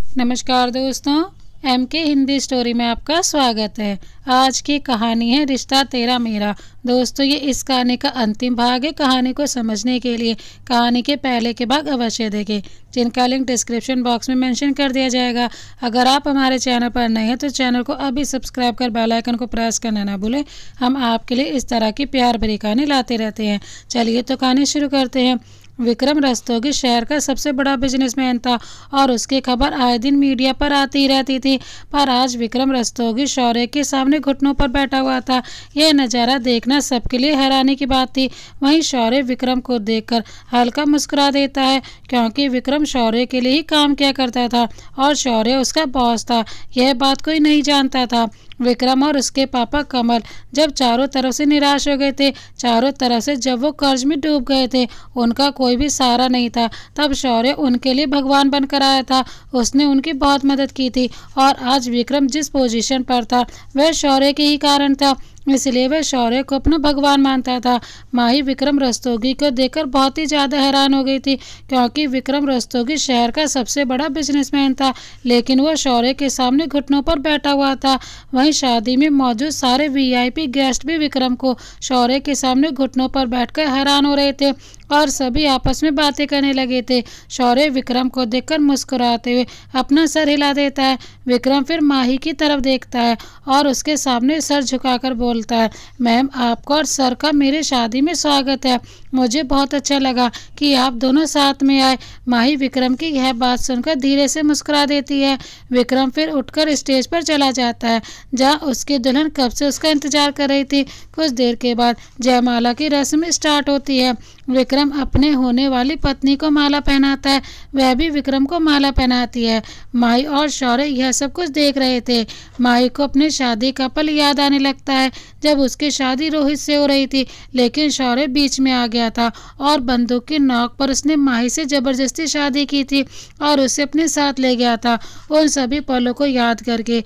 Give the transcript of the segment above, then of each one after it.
नमस्कार दोस्तों, MK Hindi story में आपका स्वागत है। आज की कहानी है रिश्ता तेरा मेरा। दोस्तों, ये इस कहानी का अंतिम भाग है। कहानी को समझने के लिए कहानी के पहले के भाग अवश्य देखें, जिनका लिंक डिस्क्रिप्शन बॉक्स में मेंशन कर दिया जाएगा। अगर आप हमारे चैनल पर नए हैं तो चैनल को अभी सब्सक्राइब कर बेल आइकन को प्रेस करना ना भूलें। हम आपके लिए इस तरह की प्यार भरी कहानी लाते रहते हैं। चलिए तो कहानी शुरू करते हैं। विक्रम रस्तोगी शहर का सबसे बड़ा बिजनेसमैन था और उसकी खबर आए दिन मीडिया पर आती रहती थी। पर आज विक्रम रस्तोगी शौर्य के सामने घुटनों पर बैठा हुआ था। यह नज़ारा देखना सबके लिए हैरानी की बात थी। वहीं शौर्य विक्रम को देखकर हल्का मुस्कुरा देता है, क्योंकि विक्रम शौर्य के लिए ही काम किया करता था और शौर्य उसका बॉस था। यह बात कोई नहीं जानता था। विक्रम और उसके पापा कमल जब चारों तरफ से निराश हो गए थे, चारों तरफ से जब वो कर्ज में डूब गए थे, उनका कोई भी सहारा नहीं था, तब शौर्य उनके लिए भगवान बनकर आया था। उसने उनकी बहुत मदद की थी और आज विक्रम जिस पोजीशन पर था वह शौर्य के ही कारण था, इसलिए वह शौर्य को अपना भगवान मानता था। माही विक्रम रस्तोगी को देखकर बहुत ही ज़्यादा हैरान हो गई थी, क्योंकि विक्रम रस्तोगी शहर का सबसे बड़ा बिजनेसमैन था, लेकिन वह शौर्य के सामने घुटनों पर बैठा हुआ था। वहीं शादी में मौजूद सारे VIP गेस्ट भी विक्रम को शौर्य के सामने घुटनों पर बैठकर हैरान हो रहे थे और सभी आपस में बातें करने लगे थे। शौर्य विक्रम को देखकर मुस्कुराते हुए अपना सर हिला देता है। विक्रम फिर माही की तरफ देखता है और उसके सामने सर झुकाकर बोलता है, मैम, आपका और सर का मेरे शादी में स्वागत है। मुझे बहुत अच्छा लगा कि आप दोनों साथ में आए। माही विक्रम की यह बात सुनकर धीरे से मुस्कुरा देती है। विक्रम फिर उठकर स्टेज पर चला जाता है, जहाँ उसकी दुल्हन कब से उसका इंतजार कर रही थी। कुछ देर के बाद जयमाला की रस्म स्टार्ट होती है। विक्रम अपने होने वाली पत्नी को माला पहनाता है, वह भी विक्रम को माला पहनाती है। माही और शौर्य यह सब कुछ देख रहे थे। माही को अपने शादी का पल याद आने लगता है, जब उसकी शादी रोहित से हो रही थी, लेकिन शौर्य बीच में आ गया था और बंदूक की नोक पर उसने माही से जबरदस्ती शादी की थी और उसे अपने साथ ले गया था। उन सभी पलों को याद करके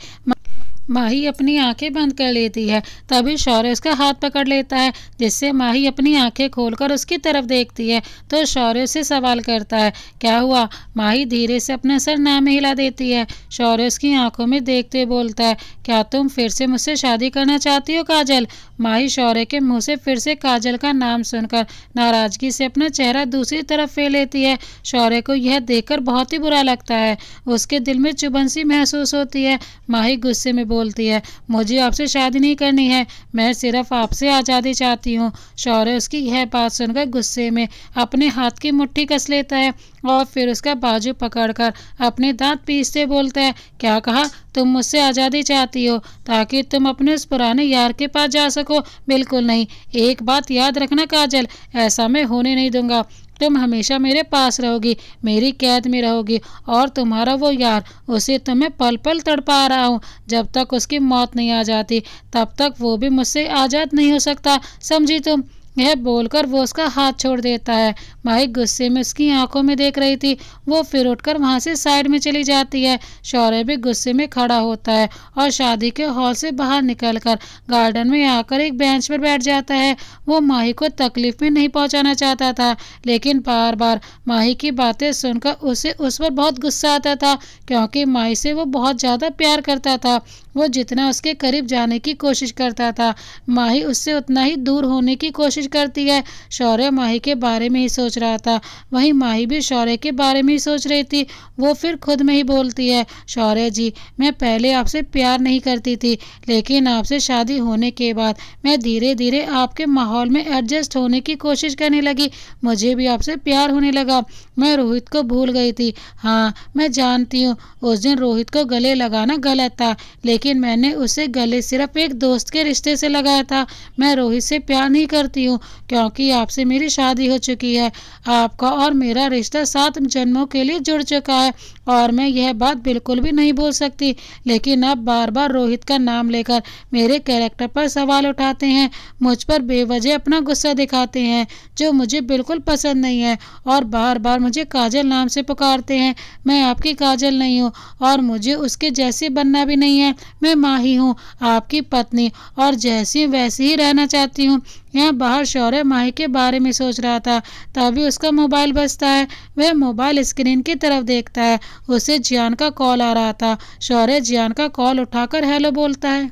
माही अपनी आंखें बंद कर लेती है। तभी शौर्य उसका हाथ पकड़ लेता है, जिससे माही अपनी आंखें खोलकर उसकी तरफ देखती है तो शौर्य से सवाल करता है, क्या हुआ? माही धीरे से अपना सर ना में हिला देती है। शौर्य उसकी आंखों में देखते हुए बोलता है, क्या तुम फिर से मुझसे शादी करना चाहती हो काजल? माही शौर्य के मुंह से फिर से काजल का नाम सुनकर नाराजगी से अपना चेहरा दूसरी तरफ फेर लेती है। शौर्य को यह देखकर बहुत ही बुरा लगता है, उसके दिल में चुभन सी महसूस होती है। माही गुस्से में बोलती है, मुझे आपसे शादी नहीं करनी है, मैं सिर्फ आपसे आज़ादी चाहती हूँ। शौर्य उसकी यह बात सुनकर गुस्से में अपने हाथ की मुट्ठी कस लेता है और फिर उसका बाजू पकड़कर अपने दांत पीसते बोलता है, क्या कहा? तुम मुझसे आज़ादी चाहती हो ताकि तुम अपने उस पुराने यार के पास जा सको? बिल्कुल नहीं। एक बात याद रखना काजल, ऐसा मैं होने नहीं दूंगा। तुम हमेशा मेरे पास रहोगी, मेरी कैद में रहोगी और तुम्हारा वो यार, उसे तो मैं पल पल तड़पा रहा हूँ। जब तक उसकी मौत नहीं आ जाती तब तक वो भी मुझसे आज़ाद नहीं हो सकता, समझी तुम? यह बोलकर वो उसका हाथ छोड़ देता है। माही गुस्से में उसकी आंखों में देख रही थी। वो फिर उठकर वहां से साइड में चली जाती है। शौर्य भी गुस्से में खड़ा होता है और शादी के हॉल से बाहर निकलकर गार्डन में आकर एक बेंच पर बैठ जाता है। वो माही को तकलीफ में नहीं पहुंचाना चाहता था, लेकिन बार बार माही की बातें सुनकर उसे उस पर बहुत गुस्सा आता था, क्योंकि माही से वो बहुत ज़्यादा प्यार करता था। वो जितना उसके करीब जाने की कोशिश करता था, माही उससे उतना ही दूर होने की कोशिश करती है। शौर्य माही के बारे में ही सोच रहा था, वहीं माही भी शौर्य के बारे में ही सोच रही थी। वो फिर खुद में ही बोलती है, शौर्य जी, मैं पहले आपसे प्यार नहीं करती थी, लेकिन आपसे शादी होने के बाद मैं धीरे धीरे आपके माहौल में एडजस्ट होने की कोशिश करने लगी। मुझे भी आपसे प्यार होने लगा। मैं रोहित को भूल गई थी। हाँ, मैं जानती हूँ उस दिन रोहित को गले लगाना गलत था, लेकिन मैंने उसे गले सिर्फ एक दोस्त के रिश्ते से लगाया था। मैं रोहित से प्यार नहीं करती हूँ, क्योंकि आपसे मेरी शादी हो चुकी है। आपका और मेरा रिश्ता 7 जन्मों के लिए जुड़ चुका है और मैं यह बात बिल्कुल भी नहीं बोल सकती, लेकिन आप बार बार रोहित का नाम लेकर मेरे कैरेक्टर पर सवाल उठाते हैं, मुझ पर बेवजह अपना गुस्सा दिखाते हैं, जो मुझे बिल्कुल पसंद नहीं है, और बार बार मुझे काजल नाम से पुकारते हैं। मैं आपकी काजल नहीं हूँ और मुझे उसके जैसे बनना भी नहीं है। मैं माही हूँ, आपकी पत्नी, और जैसी वैसी ही रहना चाहती हूँ। यहाँ बाहर और शौर्य माही के बारे में सोच रहा था। तभी उसका मोबाइल बजता है। वह मोबाइल स्क्रीन की तरफ देखता है। उसे जियान का कॉल आ रहा था। शौर्य जियान का कॉल उठाकर हेलो बोलता है।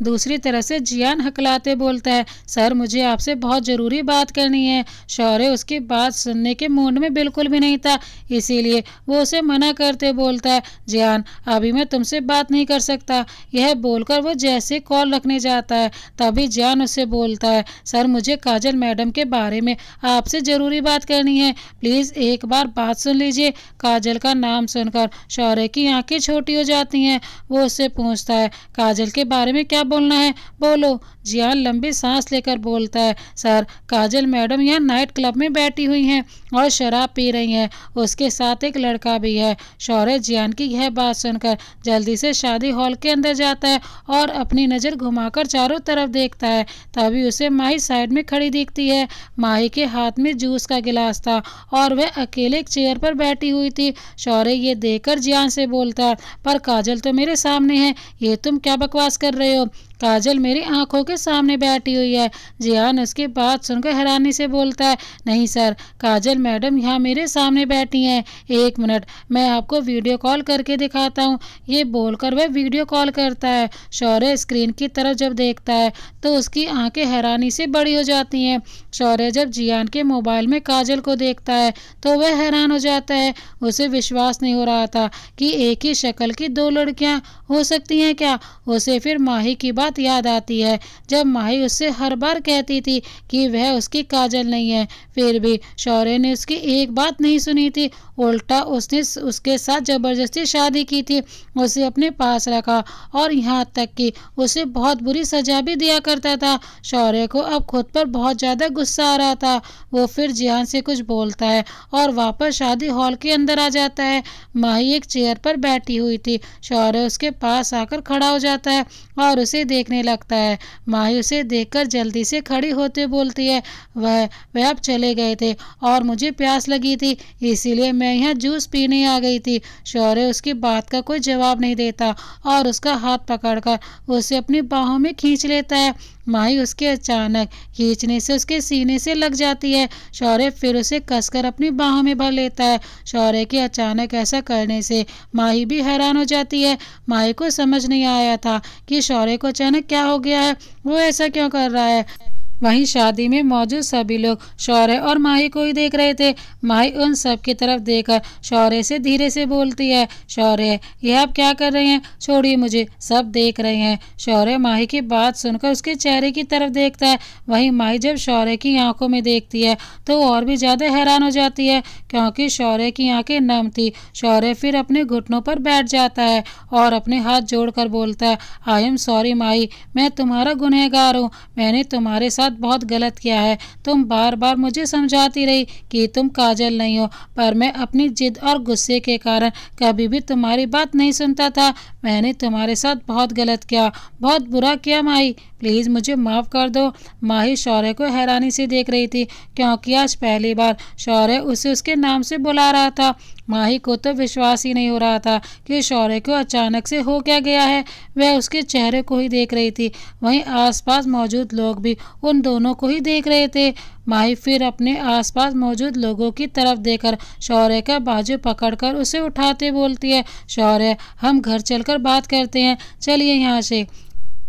दूसरी तरह से जियान हकलाते बोलता है, सर मुझे आपसे बहुत ज़रूरी बात करनी है। शौर्य उसकी बात सुनने के मूड में बिल्कुल भी नहीं था, इसीलिए वो उसे मना करते बोलता है, जियान अभी मैं तुमसे बात नहीं कर सकता। यह बोलकर वो जैसे कॉल रखने जाता है तभी जियान उससे बोलता है, सर मुझे काजल मैडम के बारे में आपसे ज़रूरी बात करनी है, प्लीज़ एक बार बात सुन लीजिए। काजल का नाम सुनकर शौर्य की आंखें छोटी हो जाती हैं। वो उससे पूछता है, काजल के बारे में क्या बोलना है, बोलो। जियान लंबी सांस लेकर बोलता है, सर काजल मैडम यहाँ नाइट क्लब में बैठी हुई हैं और शराब पी रही हैं, उसके साथ एक लड़का भी है। शौर्य जियान की यह बात सुनकर जल्दी से शादी हॉल के अंदर जाता है और अपनी नज़र घुमाकर चारों तरफ देखता है। तभी उसे माही साइड में खड़ी दिखती है। माही के हाथ में जूस का गिलास था और वह अकेले एक चेयर पर बैठी हुई थी। शौर्य ये देखकर जियान से बोलता है, पर काजल तो मेरे सामने है, ये तुम क्या बकवास कर रहे हो, काजल मेरी आंखों के सामने बैठी हुई है। जियान उसकी बात सुनकर हैरानी से बोलता है, नहीं सर, काजल मैडम यहाँ मेरे सामने बैठी हैं, एक मिनट मैं आपको वीडियो कॉल करके दिखाता हूँ। ये बोलकर वह वीडियो कॉल करता है। शौर्य स्क्रीन की तरफ जब देखता है तो उसकी आंखें हैरानी से बड़ी हो जाती हैं। शौर्य जब जियान के मोबाइल में काजल को देखता है तो वह हैरान हो जाता है। उसे विश्वास नहीं हो रहा था कि एक ही शक्ल की दो लड़कियां हो सकती हैं क्या। उसे फिर माही की बात याद आती है, जब माही उससे हर बार कहती थी कि वह उसकी काजल नहीं है, फिर भी शौर्य ने उसकी एक बात नहीं सुनी थी, उल्टा उसने उसके साथ जबरदस्ती शादी की थी, उसे अपने पास रखा और यहाँ तक कि उसे बहुत बुरी सजा भी दिया करता था। शौर्य को अब खुद पर बहुत ज़्यादा गुस्सा आ रहा था। वो फिर जियान से कुछ बोलता है और वापस शादी हॉल के अंदर आ जाता है। माही एक चेयर पर बैठी हुई थी। शौर्य उसके पास आकर खड़ा हो जाता है और उसे देखने लगता है। माही उसे देखकर जल्दी से खड़ी होते बोलती है, वह अब चले गए थे और मुझे प्यास लगी थी, इसीलिए मैं यहाँ जूस पीने आ गई थी। शौर्य उसकी बात का कोई जवाब नहीं देता और उसका हाथ पकड़कर उसे अपनी बाहों में खींच लेता है। माही उसके अचानक खींचने से उसके सीने से लग जाती है। शौर्य फिर उसे कसकर अपनी बाहों में भर लेता है। शौर्य के अचानक ऐसा करने से माही भी हैरान हो जाती है। माही को समझ नहीं आया था कि शौर्य को अचानक क्या हो गया है, वो ऐसा क्यों कर रहा है। वहीं शादी में मौजूद सभी लोग शौर्य और माही को ही देख रहे थे। माही उन सब की तरफ देखकर शौर्य से धीरे से बोलती है, शौर्य ये आप क्या कर रहे हैं, छोड़िए मुझे, सब देख रहे हैं। शौर्य माही की बात सुनकर उसके चेहरे की तरफ देखता है। वहीं माही जब शौर्य की आंखों में देखती है तो और भी ज़्यादा हैरान हो जाती है, क्योंकि शौर्य की आंखें नम थी। शौर्य फिर अपने घुटनों पर बैठ जाता है और अपने हाथ जोड़कर बोलता है, आई एम सॉरी माही, मैं तुम्हारा गुनहगार हूँ, मैंने तुम्हारे साथ बहुत गलत किया है। तुम बार बार मुझे समझाती रही कि तुम काजल नहीं हो, पर मैं अपनी जिद और गुस्से के कारण कभी भी तुम्हारी बात नहीं सुनता था। मैंने तुम्हारे साथ बहुत गलत किया, बहुत बुरा किया माही, प्लीज़ मुझे माफ़ कर दो। माही शौर्य को हैरानी से देख रही थी, क्योंकि आज पहली बार शौर्य उसे उसके नाम से बुला रहा था। माही को तो विश्वास ही नहीं हो रहा था कि शौर्य को अचानक से हो क्या गया है। वह उसके चेहरे को ही देख रही थी। वहीं आसपास मौजूद लोग भी उन दोनों को ही देख रहे थे। माही फिर अपने आसपास मौजूद लोगों की तरफ देखकर शौर्य का बाजू पकड़कर उसे उठाते बोलती है, शौर्य हम घर चलकर बात करते हैं, चलिए यहाँ से।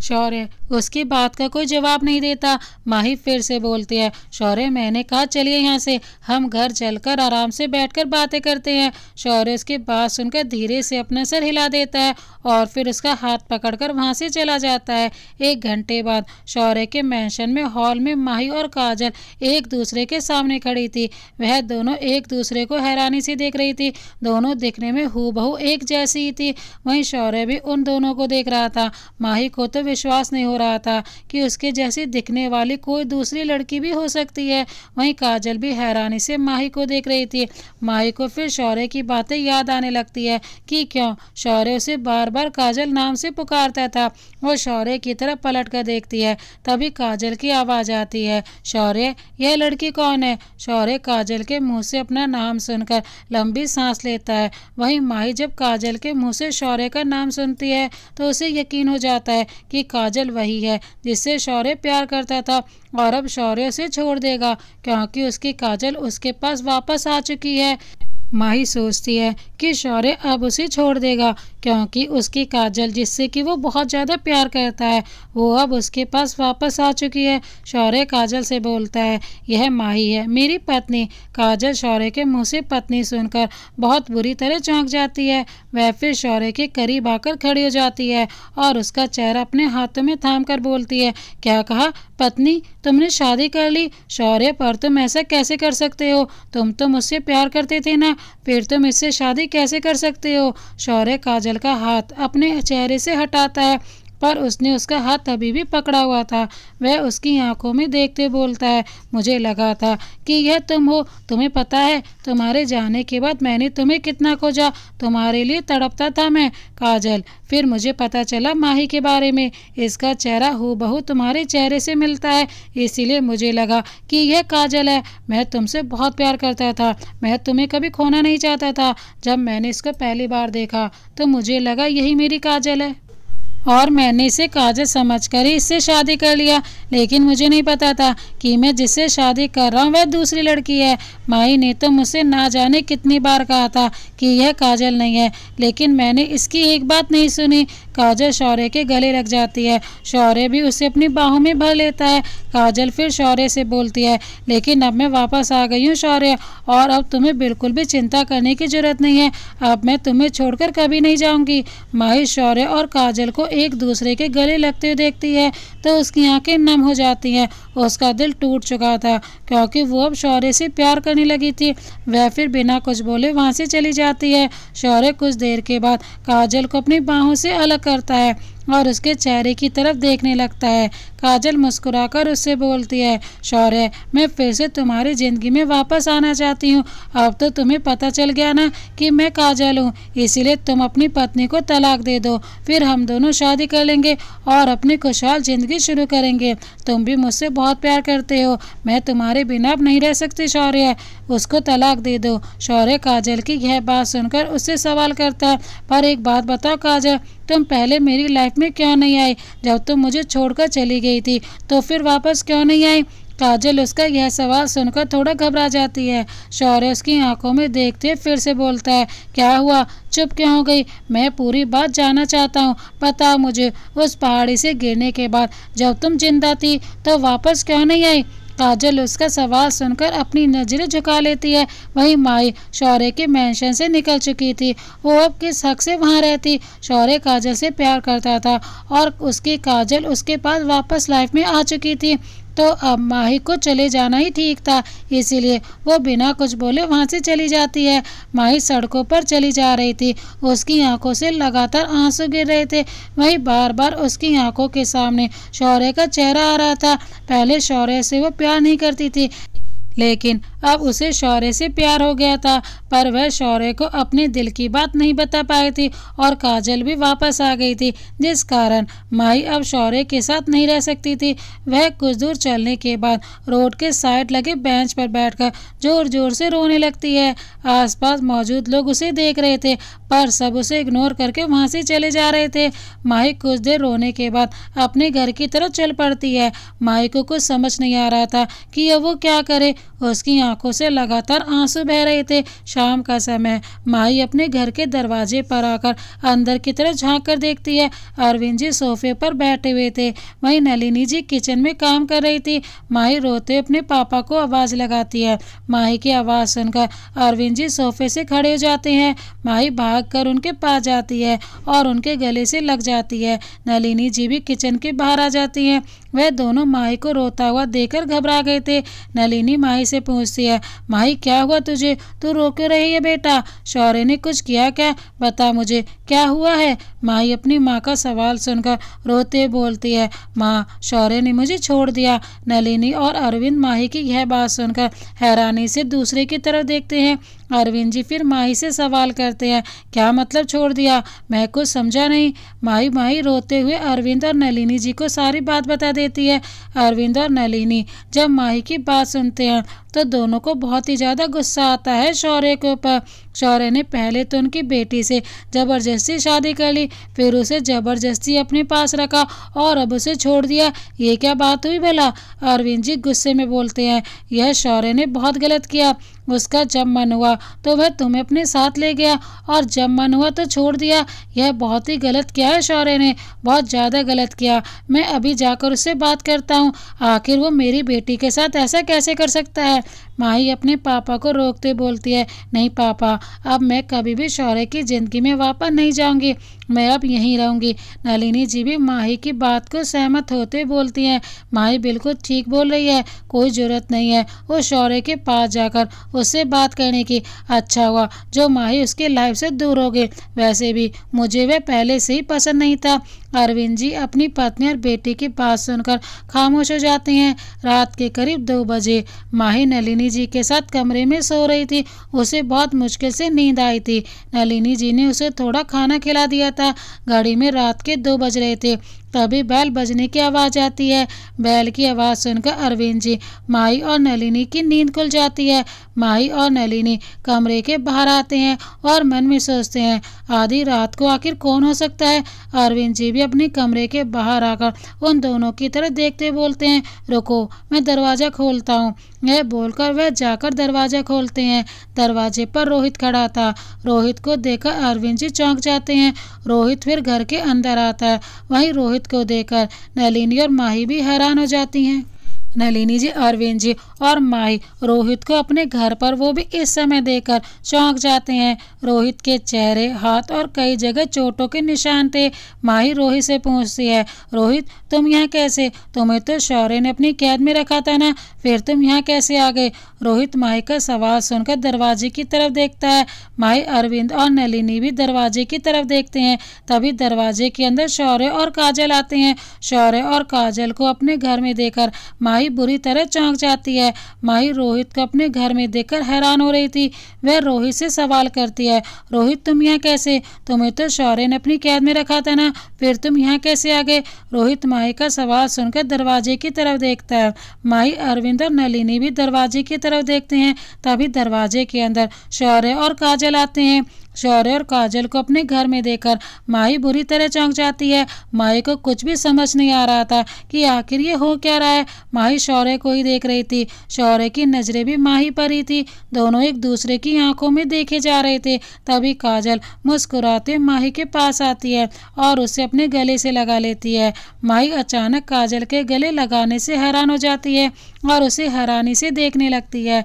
शौर्य उसकी बात का कोई जवाब नहीं देता। माही फिर से बोलती है, शौर्य मैंने कहा चलिए यहाँ से, हम घर चलकर आराम से बैठकर बातें करते हैं। शौर्य उसकी बात सुनकर धीरे से अपना सर हिला देता है और फिर उसका हाथ पकड़कर वहाँ से चला जाता है। 1 घंटे बाद शौर्य के मैंशन में हॉल में माही और काजल एक दूसरे के सामने खड़ी थी। वह दोनों एक दूसरे को हैरानी से देख रही थी। दोनों दिखने में हूबहू एक जैसी ही थी। वहीं शौर्य भी उन दोनों को देख रहा था। माही को तो विश्वास नहीं हो रहा था कि उसके जैसी दिखने वाली कोई दूसरी लड़की भी हो सकती है। वहीं काजल भी हैरानी से माही को देख रही थी। माही को फिर शौर्य की बातें याद आने लगती है कि क्यों शौर्य उसे बार बार काजल नाम से पुकारता था। वो शौर्य की तरफ पलट कर देखती है, तभी काजल की आवाज़ आती है, शौर्य यह लड़की कौन है। शौर्य काजल के मुंह से अपना नाम सुनकर लंबी सांस लेता है। वहीं माही जब काजल के मुंह से शौर्य का नाम सुनती है तो उसे यकीन हो जाता है कि काजल वही माही है जिससे शौर्य प्यार करता था और अब शौर्य उसे छोड़ देगा क्योंकि उसकी काजल उसके पास वापस आ चुकी है। माही सोचती है कि शौर्य अब उसे छोड़ देगा क्योंकि उसकी काजल जिससे कि वो बहुत ज़्यादा प्यार करता है वो अब उसके पास वापस आ चुकी है। शौर्य काजल से बोलता है, यह माही है, मेरी पत्नी। काजल शौर्य के मुंह से पत्नी सुनकर बहुत बुरी तरह चौंक जाती है। वह फिर शौर्य के करीब आकर खड़ी हो जाती है और उसका चेहरा अपने हाथों में थाम कर बोलती है, क्या कहा? पत्नी? तुमने शादी कर ली? शौर्य, पर तुम ऐसा कैसे कर सकते हो? तुम तो मुझसे प्यार करते थे ना, फिर तुम इससे शादी कैसे कर सकते हो? शौर्य काजल का हाथ अपने चेहरे से हटाता है पर उसने उसका हाथ अभी भी पकड़ा हुआ था। वह उसकी आंखों में देखते बोलता है, मुझे लगा था कि यह तुम हो। तुम्हें पता है तुम्हारे जाने के बाद मैंने तुम्हें कितना खोजा, तुम्हारे लिए तड़पता था मैं काजल। फिर मुझे पता चला माही के बारे में, इसका चेहरा हूबहू तुम्हारे चेहरे से मिलता है, इसीलिए मुझे लगा कि यह काजल है। मैं तुमसे बहुत प्यार करता था, मैं तुम्हें कभी खोना नहीं चाहता था। जब मैंने इसको पहली बार देखा तो मुझे लगा यही मेरी काजल है और मैंने इसे काजल समझकर ही इससे शादी कर लिया। लेकिन मुझे नहीं पता था कि मैं जिससे शादी कर रहा हूँ वह दूसरी लड़की है। माही ने तो मुझसे ना जाने कितनी बार कहा था कि यह काजल नहीं है, लेकिन मैंने इसकी एक बात नहीं सुनी। काजल शौर्य के गले लग जाती है, शौर्य भी उसे अपनी बाहों में भर लेता है। काजल फिर शौर्य से बोलती है, लेकिन अब मैं वापस आ गई हूँ शौर्य, और अब तुम्हें बिल्कुल भी चिंता करने की जरूरत नहीं है। अब मैं तुम्हें छोड़कर कभी नहीं जाऊंगी। माही शौर्य और काजल को एक दूसरे के गले लगते हुए देखती है तो उसकी आंखें नम हो जाती हैं। उसका दिल टूट चुका था क्योंकि वो अब शौर्य से प्यार करने लगी थी। वह फिर बिना कुछ बोले वहां से चली जाती है। शौर्य कुछ देर के बाद काजल को अपनी बाहों से अलग करता है और उसके चेहरे की तरफ देखने लगता है। काजल मुस्कुराकर उससे बोलती है, शौर्य, मैं फिर से तुम्हारी ज़िंदगी में वापस आना चाहती हूँ। अब तो तुम्हें पता चल गया ना कि मैं काजल हूँ, इसीलिए तुम अपनी पत्नी को तलाक दे दो, फिर हम दोनों शादी कर लेंगे और अपनी खुशहाल ज़िंदगी शुरू करेंगे। तुम भी मुझसे बहुत प्यार करते हो, मैं तुम्हारे बिना अब नहीं रह सकती शौर्य, उसको तलाक दे दो। शौर्य काजल की यह बात सुनकर उससे सवाल करता है, पर एक बात बताओ काजल, तुम पहले मेरी लाइफ में क्यों नहीं आई? जब तुम मुझे छोड़कर चली गई थी तो फिर वापस क्यों नहीं आई? काजल उसका यह सवाल सुनकर थोड़ा घबरा जाती है। शौर्य उसकी आंखों में देखते फिर से बोलता है, क्या हुआ? चुप क्यों हो गई? मैं पूरी बात जानना चाहता हूँ। बताओ मुझे, उस पहाड़ी से गिरने के बाद जब तुम जिंदा थी तो वापस क्यों नहीं आई? काजल उसका सवाल सुनकर अपनी नजरें झुका लेती है। वहीं माई शौर्य के मेंशन से निकल चुकी थी। वो अब किस हक से वहां रहती? शौर्य काजल से प्यार करता था और उसकी काजल उसके पास वापस लाइफ में आ चुकी थी, तो अब माही को चले जाना ही ठीक था, इसीलिए वो बिना कुछ बोले वहां से चली जाती है। माही सड़कों पर चली जा रही थी, उसकी आंखों से लगातार आंसू गिर रहे थे। वहीं बार बार उसकी आंखों के सामने शौर्य का चेहरा आ रहा था। पहले शौर्य से वो प्यार नहीं करती थी, लेकिन अब उसे शौर्य से प्यार हो गया था, पर वह शौर्य को अपने दिल की बात नहीं बता पाई थी और काजल भी वापस आ गई थी, जिस कारण माही अब शौर्य के साथ नहीं रह सकती थी। वह कुछ दूर चलने के बाद रोड के साइड लगे बेंच पर बैठकर जोर जोर से रोने लगती है। आसपास मौजूद लोग उसे देख रहे थे, पर सब उसे इग्नोर करके वहां से चले जा रहे थे। माही कुछ देर रोने के बाद अपने घर की तरफ चल पड़ती है। माही को कुछ समझ नहीं आ रहा था कि अब वो क्या करे। उसकी आंखों से लगातार आंसू बह रहे थे। शाम का समय, माही अपने घर के दरवाजे पर आकर अंदर की तरफ झांक कर देखती है। अरविंद जी सोफे पर बैठे हुए थे, वहीं नलिनी जी किचन में काम कर रही थी। माही रोते अपने पापा को आवाज लगाती है। माही की आवाज सुनकर अरविंद जी सोफे से खड़े हो जाते हैं। माही भागकर उनके पास जाती है और उनके गले से लग जाती है। नलिनी जी भी किचन के बाहर आ जाती हैं। वह दोनों माही को रोता हुआ देखकर घबरा गए थे। नलिनी माही से पूछती है, माही क्या हुआ तुझे? तू रो क्यों रही है बेटा? शौर्य ने कुछ किया क्या? बता मुझे क्या हुआ है? माही अपनी माँ का सवाल सुनकर रोते बोलती है, माँ, शौर्य ने मुझे छोड़ दिया। नलिनी और अरविंद माही की यह बात सुनकर हैरानी से दूसरे की तरफ देखते हैं। अरविंद जी फिर माही से सवाल करते हैं, क्या मतलब छोड़ दिया? मैं कुछ समझा नहीं। माही रोते हुए अरविंद और नलिनी जी को सारी बात बता देती है। अरविंद और नलिनी जब माही की बात सुनते हैं तो दोनों को बहुत ही ज़्यादा गुस्सा आता है शौर्य के ऊपर। शौर्य ने पहले तो उनकी बेटी से जबरदस्ती शादी कर ली, फिर उसे जबरदस्ती अपने पास रखा और अब उसे छोड़ दिया। ये क्या बात हुई भला? अरविंद जी गुस्से में बोलते हैं। यह शौर्य ने बहुत गलत किया। उसका जब मन हुआ तो वह तुम्हें अपने साथ ले गया और जब मन हुआ तो छोड़ दिया। यह बहुत ही गलत किया है शौर्य ने, बहुत ज़्यादा गलत किया। मैं अभी जाकर उससे बात करता हूँ। आखिर वो मेरी बेटी के साथ ऐसा कैसे कर सकता है? माही अपने पापा को रोकते बोलती है, नहीं पापा, अब मैं कभी भी शौर्य की ज़िंदगी में वापस नहीं जाऊंगी, मैं अब यहीं रहूंगी। नलिनी जी भी माही की बात को सहमत होते बोलती हैं, माही बिल्कुल ठीक बोल रही है, कोई ज़रूरत नहीं है उस शौर्य के पास जाकर उससे बात करने की। अच्छा हुआ जो माही उसकी लाइफ से दूर हो गई, वैसे भी मुझे वह पहले से ही पसंद नहीं था। अरविंद जी अपनी पत्नी और बेटी की बात सुनकर खामोश हो जाते हैं। रात के करीब 2 बजे माही नलिनी जी के साथ कमरे में सो रही थी। उसे बहुत मुश्किल से नींद आई थी। नलिनी जी ने उसे थोड़ा खाना खिला दिया था। घड़ी में रात के 2 बज रहे थे। तभी बैल बजने की आवाज़ आती है। बैल की आवाज़ सुनकर अरविंद जी, माही और नलिनी की नींद खुल जाती है। माही और नलिनी कमरे के बाहर आते हैं और मन में सोचते हैं, आधी रात को आखिर कौन हो सकता है? अरविंद जी भी अपने कमरे के बाहर आकर उन दोनों की तरफ देखते बोलते हैं, रुको मैं दरवाज़ा खोलता हूँ। यह बोलकर वह जाकर दरवाज़ा खोलते हैं। दरवाजे पर रोहित खड़ा था। रोहित को देखकर अरविंद जी चौंक जाते हैं। रोहित फिर घर के अंदर आता है। वहीं रोहित को देखकर नलिनी और माही भी हैरान हो जाती हैं। नलिनी जी, अरविंद जी और माही रोहित को अपने घर पर वो भी इस समय देखकर चौंक जाते हैं। रोहित के चेहरे, हाथ और कई जगह चोटों के निशान थे। माही रोहित से पूछती है, रोहित तुम यहाँ कैसे? तुम्हें तो शौर्य ने अपनी कैद में रखा था ना, फिर तुम यहाँ कैसे आ गए? रोहित माही का सवाल सुनकर दरवाजे की तरफ देखता है। माही, अरविंद और नलिनी भी दरवाजे की तरफ देखते हैं। तभी दरवाजे के अंदर शौर्य और काजल आते हैं। शौर्य और काजल को अपने घर में देखकर माही बुरी तरह चौंक जाती है। माही रोहित को अपने घर में देखकर हैरान हो रही थी। वह रोहित से सवाल करती है, रोहित तुम यहाँ कैसे? तुम्हें तो शौर्य ने अपनी कैद में रखा था ना, फिर तुम यहाँ कैसे आ गए? रोहित माही का सवाल सुनकर दरवाजे की तरफ देखता है। माही, अरविंद और नलिनी भी दरवाजे की तरफ देखते हैं। तभी दरवाजे के अंदर शौर्य और काजल आते हैं। शौर्य और काजल को अपने घर में देखकर माही बुरी तरह चौंक जाती है। माही को कुछ भी समझ नहीं आ रहा था कि आखिर ये हो क्या रहा है। माही शौर्य को ही देख रही थी। शौर्य की नजरें भी माही पर ही थी। दोनों एक दूसरे की आंखों में देखे जा रहे थे। तभी काजल मुस्कुराते माही के पास आती है और उसे अपने गले से लगा लेती है। माही अचानक काजल के गले लगाने से हैरान हो जाती है और उसे हैरानी से देखने लगती है।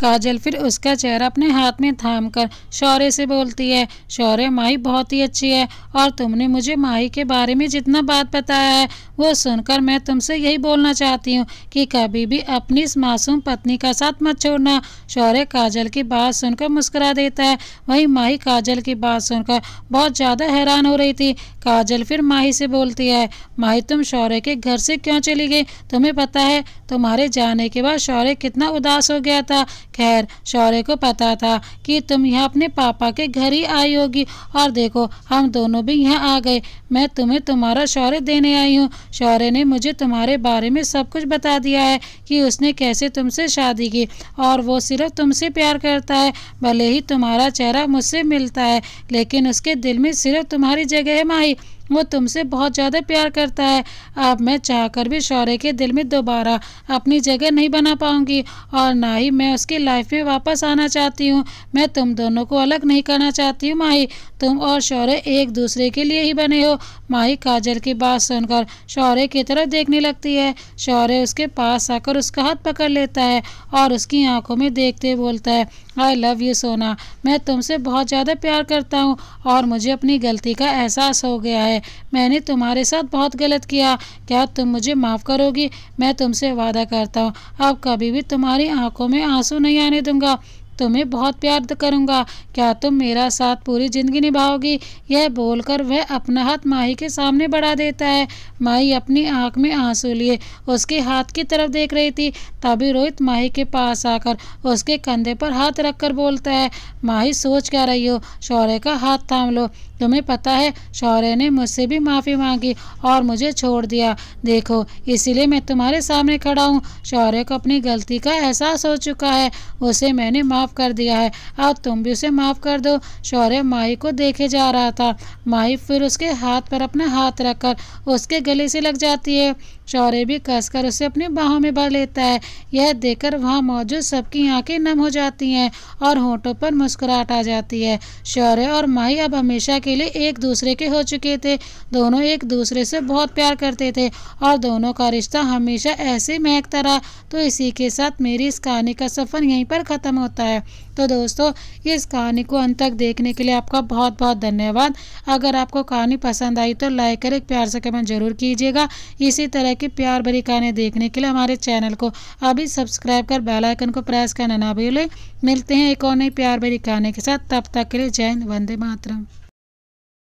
काजल फिर उसका चेहरा अपने हाथ में थामकर शौर्य से बोलती है, शौर्य माही बहुत ही अच्छी है और तुमने मुझे माही के बारे में जितना बात बताया है वो सुनकर मैं तुमसे यही बोलना चाहती हूँ कि कभी भी अपनी इस मासूम पत्नी का साथ मत छोड़ना। शौर्य काजल की बात सुनकर मुस्कुरा देता है। वहीं माही काजल की बात सुनकर बहुत ज़्यादा हैरान हो रही थी। काजल फिर माही से बोलती है, माही तुम शौर्य के घर से क्यों चली गई? तुम्हें पता है तुम्हारे जाने के बाद शौर्य कितना उदास हो गया था। खैर शौर्य को पता था कि तुम यहाँ अपने पापा के घर ही आई होगी और देखो हम दोनों भी यहाँ आ गए। मैं तुम्हें तुम्हारा शौर्य देने आई हूँ। शौर्य ने मुझे तुम्हारे बारे में सब कुछ बता दिया है कि उसने कैसे तुमसे शादी की और वो सिर्फ तुमसे प्यार करता है। भले ही तुम्हारा चेहरा मुझसे मिलता है लेकिन उसके दिल में सिर्फ तुम्हारी जगह है माही। वो तुमसे बहुत ज़्यादा प्यार करता है। अब मैं चाहकर भी शौर्य के दिल में दोबारा अपनी जगह नहीं बना पाऊंगी और ना ही मैं उसकी लाइफ में वापस आना चाहती हूँ। मैं तुम दोनों को अलग नहीं करना चाहती हूँ माही। तुम और शौर्य एक दूसरे के लिए ही बने हो। माही काजल की बात सुनकर शौर्य की तरफ देखने लगती है। शौर्य उसके पास आकर उसका हाथ पकड़ लेता है और उसकी आंखों में देखते बोलता है, आई लव यू सोना, मैं तुमसे बहुत ज़्यादा प्यार करता हूँ और मुझे अपनी गलती का एहसास हो गया है। मैंने तुम्हारे साथ बहुत गलत किया। क्या तुम मुझे माफ़ करोगी? मैं तुमसे वादा करता हूँ अब कभी भी तुम्हारी आंखों में आंसू नहीं आने दूंगा। तुम्हें बहुत प्यार करूंगा। क्या तुम मेरा साथ पूरी जिंदगी निभाओगी? यह बोलकर वह अपना हाथ माही के सामने बढ़ा देता है। माही अपनी आंख में आंसू लिए उसके हाथ की तरफ देख रही थी। तभी रोहित माही के पास आकर उसके कंधे पर हाथ रखकर बोलता है, माही सोच क्या रही हो? शौर्य का हाथ थाम लो। तुम्हें पता है शौर्य ने मुझसे भी माफ़ी मांगी और मुझे छोड़ दिया। देखो इसीलिए मैं तुम्हारे सामने खड़ा हूँ। शौर्य को अपनी गलती का एहसास हो चुका है। उसे मैंने माफ़ माफ़ कर दिया है, अब तुम भी उसे माफ़ कर दो। शौर्य माही को देखे जा रहा था। माही फिर उसके हाथ पर अपना हाथ रखकर उसके गले से लग जाती है। शौर्य भी कसकर उसे अपनी बाहों में भर लेता है। यह देखकर वहाँ मौजूद सबकी आंखें नम हो जाती हैं और होठों पर मुस्कुराहट आ जाती है। शौर्य और माही अब हमेशा के लिए एक दूसरे के हो चुके थे। दोनों एक दूसरे से बहुत प्यार करते थे और दोनों का रिश्ता हमेशा ऐसे महकता रहा। तो इसी के साथ मेरी इस कहानी का सफ़र यहीं पर ख़त्म होता है। तो दोस्तों, इस कहानी को अंत तक देखने के लिए आपका बहुत बहुत धन्यवाद। अगर आपको कहानी पसंद आई तो लाइक कर एक प्यार से कमेंट जरूर कीजिएगा। इसी तरह की प्यार भरी कहानी देखने के लिए हमारे चैनल को अभी सब्सक्राइब कर बेल आइकन को प्रेस करना ना भूलें। मिलते हैं एक और नई प्यार भरी कहानी के साथ, तब तक के लिए जय हिंद, वंदे मातरम।